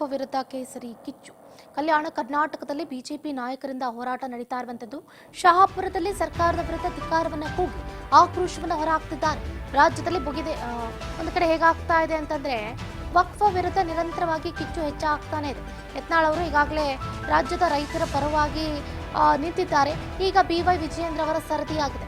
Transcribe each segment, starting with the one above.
ವಿರುದ್ಧ ಕೇಸರಿ ಕಿಚ್ಚು. ಕಲ್ಯಾಣ ಕರ್ನಾಟಕದಲ್ಲಿ ಬಿಜೆಪಿ ನಾಯಕರಿಂದ ಹೋರಾಟ ನಡೀತಾ ಇರುವಂತದ್ದು. ಶಹಾಪುರದಲ್ಲಿ ಸರ್ಕಾರದ ವಿರುದ್ಧ ಧಿಕ್ಕಾರವನ್ನ ಕೂಗಿ ಆಕ್ರೋಶವನ್ನ ಹೊರಹಾಕ್ತಿದ್ದಾರೆ. ರಾಜ್ಯದಲ್ಲಿ ಮುಗಿದೆ ಒಂದು ಕಡೆ ಹೇಗಾಗ್ತಾ ಇದೆ ಅಂತಂದ್ರೆ ವಕ್ಫ್ ವಿರುದ್ಧ ನಿರಂತರವಾಗಿ ಕಿಚ್ಚು ಹೆಚ್ಚಾಗ್ತಾನೆ ಇದೆ. ಯತ್ನಾಳ್ ಅವರು ಈಗಾಗಲೇ ರಾಜ್ಯದ ರೈತರ ಪರವಾಗಿ ನಿಂತಿದ್ದಾರೆ. ಈಗ BY ವಿಜಯೇಂದ್ರ ಅವರ ಸರದಿಯಾಗಿದೆ.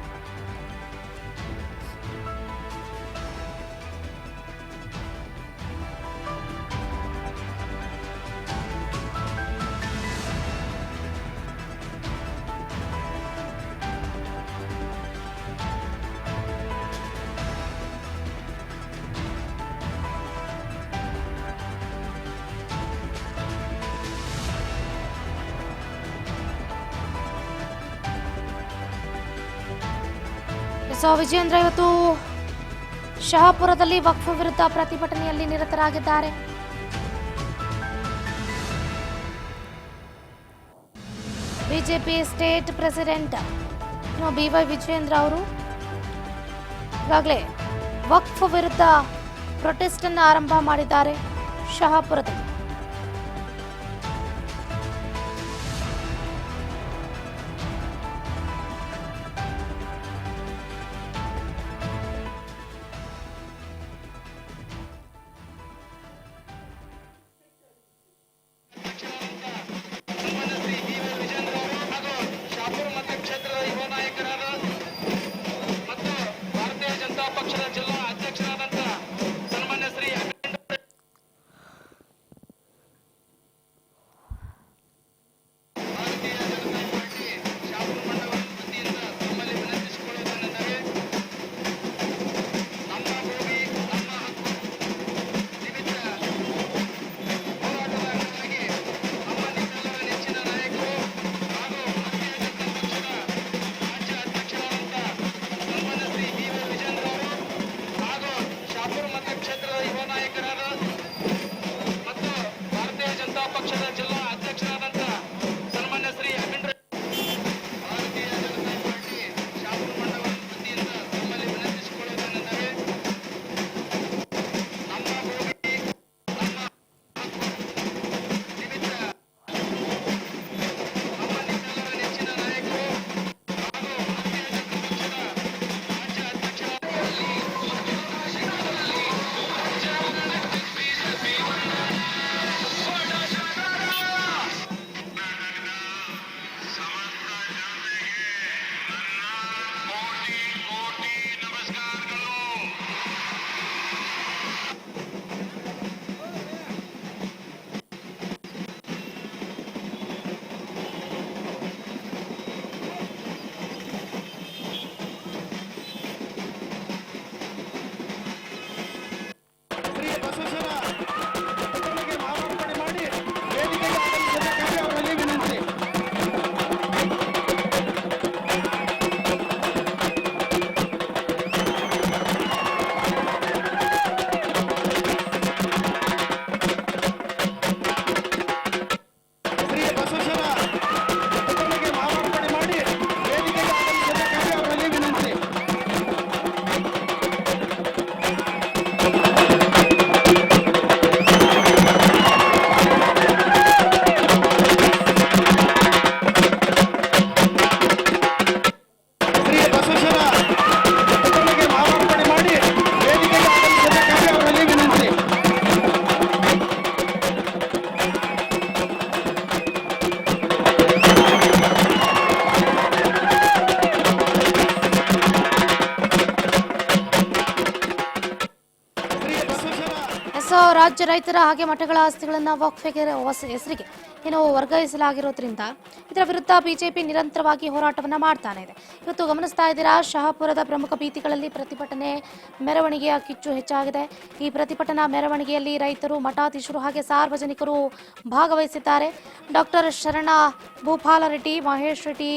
ವಿಜಯೇಂದ್ರ ಇವತ್ತು ಶಹಾಪುರದಲ್ಲಿ ವಕ್ಫ್ ವಿರುದ್ಧ ಪ್ರತಿಭಟನೆಯಲ್ಲಿ ನಿರತರಾಗಿದ್ದಾರೆ. BJP state president BY Vijayendra ಅವರು ಈಗಾಗಲೇ ವಕ್ಫ್ ವಿರುದ್ಧ ಪ್ರೊಟೆಸ್ಟ್ ಅನ್ನು ಆರಂಭ ಮಾಡಿದ್ದಾರೆ ಶಹಾಪುರದಲ್ಲಿ. ರಾಜ್ಯ ರೈತರ ಹಾಗೆ ಮಠಗಳ ಆಸ್ತಿಗಳನ್ನು ವಕ್ಫ್ಗೆ ಹೆಸರಿಗೆ ವರ್ಗಾಯಿಸಲಾಗಿರೋದ್ರಿಂದ ಇದರ ವಿರುದ್ಧ ಬಿಜೆಪಿ ನಿರಂತರವಾಗಿ ಹೋರಾಟವನ್ನ ಮಾಡ್ತಾನೆ ಇದೆ. ಇವತ್ತು ಗಮನಿಸ್ತಾ ಇದ್ದೀರಾ, ಶಹಾಪುರದ ಪ್ರಮುಖ ಬೀದಿಗಳಲ್ಲಿ ಪ್ರತಿಭಟನೆ ಮೆರವಣಿಗೆಯ ಕಿಚ್ಚು ಹೆಚ್ಚಾಗಿದೆ. ಈ ಪ್ರತಿಭಟನಾ ಮೆರವಣಿಗೆಯಲ್ಲಿ ರೈತರು, ಮಠಾಧೀಶರು ಹಾಗೆ ಸಾರ್ವಜನಿಕರು ಭಾಗವಹಿಸಿದ್ದಾರೆ. ಡಾಕ್ಟರ್ ಶರಣ ಭೂಪಾಲ ರೆಡ್ಡಿ, ಮಹೇಶ್ ರೆಡ್ಡಿ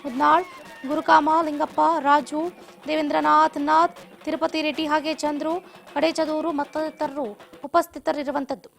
ಮುದ್ನಾಳ್, ಗುರುಕಾಮ ಲಿಂಗಪ್ಪ, ರಾಜು, ದೇವೇಂದ್ರನಾಥ್ ನಾಥ್, ತಿರುಪತಿ ರೆಡ್ಡಿ ಹಾಗೆ ಚಂದ್ರು ಕಡೇಚದೂರು ಮತ್ತಿತರರು ಉಪಸ್ಥಿತರಿರುವಂಥದ್ದು.